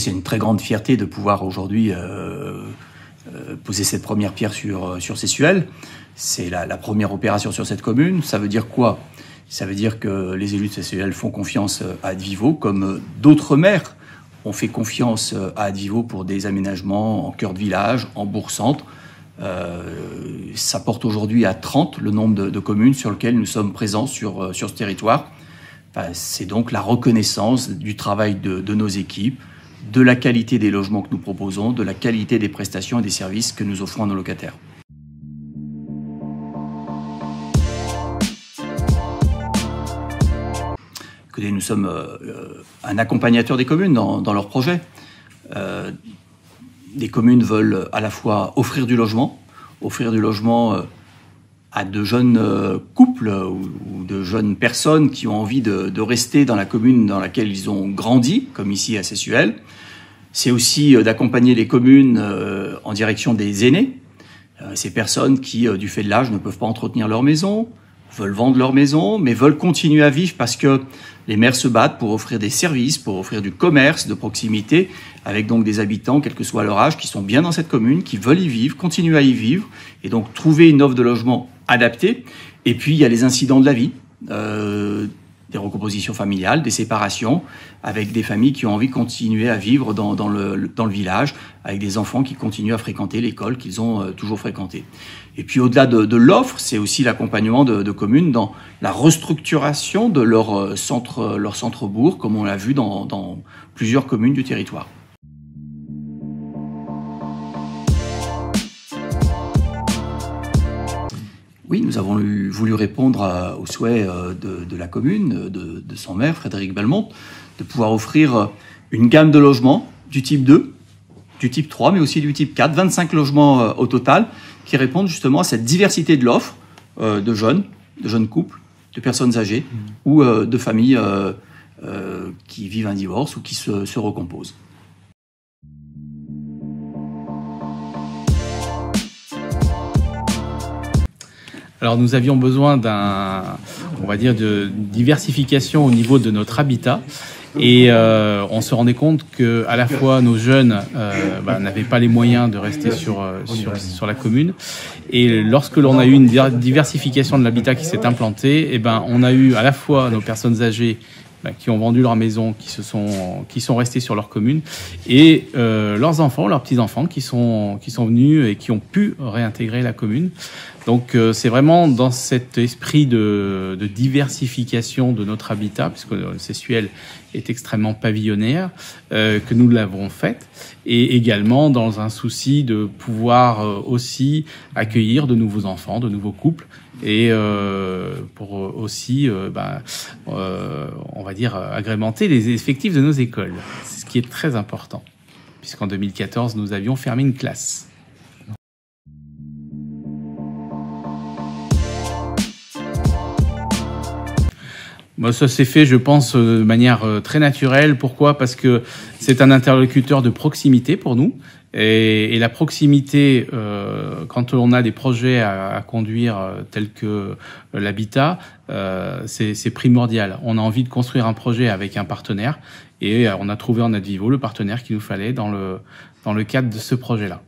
c'est une très grande fierté de pouvoir aujourd'hui poser cette première pierre sur Sessuel. C'est la première opération sur cette commune. Ça veut dire quoi? Ça veut dire que les élus de Sessuel font confiance à Advivo, comme d'autres maires ont fait confiance à Advivo pour des aménagements en cœur de village, en bourg-centre. Ça porte aujourd'hui à 30 le nombre de communes sur lesquelles nous sommes présents sur ce territoire. C'est donc la reconnaissance du travail de nos équipes, de la qualité des logements que nous proposons, de la qualité des prestations et des services que nous offrons à nos locataires. Écoutez, nous sommes un accompagnateur des communes dans leurs projets. Les communes veulent à la fois offrir du logement à de jeunes couples ou de jeunes personnes qui ont envie de rester dans la commune dans laquelle ils ont grandi, comme ici à Sessuel. C'est aussi d'accompagner les communes en direction des aînés, ces personnes qui, du fait de l'âge, ne peuvent pas entretenir leur maison, veulent vendre leur maison, mais veulent continuer à vivre parce que les maires se battent pour offrir des services, pour offrir du commerce de proximité, avec donc des habitants, quel que soit leur âge, qui sont bien dans cette commune, qui veulent y vivre, continuer à y vivre, et donc trouver une offre de logement adaptée. Et puis, il y a les incidents de la vie, des recompositions familiales, des séparations, avec des familles qui ont envie de continuer à vivre dans le village, avec des enfants qui continuent à fréquenter l'école qu'ils ont toujours fréquentée. Et puis au-delà de l'offre, c'est aussi l'accompagnement de communes dans la restructuration de leur centre-bourg, comme on l'a vu dans plusieurs communes du territoire. Oui, nous avons voulu répondre au souhait de la commune, de son maire, Frédéric Belmonte, de pouvoir offrir une gamme de logements du type 2, du type 3, mais aussi du type 4, 25 logements au total, qui répondent justement à cette diversité de l'offre de jeunes couples, de personnes âgées ou de familles qui vivent un divorce ou qui se recomposent. Alors nous avions besoin de diversification au niveau de notre habitat. Et on se rendait compte que à la fois nos jeunes n'avaient pas les moyens de rester sur la commune, et lorsque l'on a eu une diversification de l'habitat qui s'est implantée, on a eu à la fois nos personnes âgées qui ont vendu leur maison, qui sont restés sur leur commune, et leurs enfants, leurs petits-enfants qui sont venus et qui ont pu réintégrer la commune. Donc c'est vraiment dans cet esprit de diversification de notre habitat, puisque Sessuel est extrêmement pavillonnaire, que nous l'avons faite, et également dans un souci de pouvoir aussi accueillir de nouveaux enfants, de nouveaux couples, et pour aussi, on va dire, agrémenter les effectifs de nos écoles. C'est ce qui est très important, puisqu'en 2014, nous avions fermé une classe. Ça s'est fait, je pense, de manière très naturelle. Pourquoi? Parce que c'est un interlocuteur de proximité pour nous. Et la proximité, quand on a des projets à conduire tels que l'habitat, c'est primordial. On a envie de construire un projet avec un partenaire, et on a trouvé en Advivo le partenaire qu'il nous fallait dans le cadre de ce projet-là.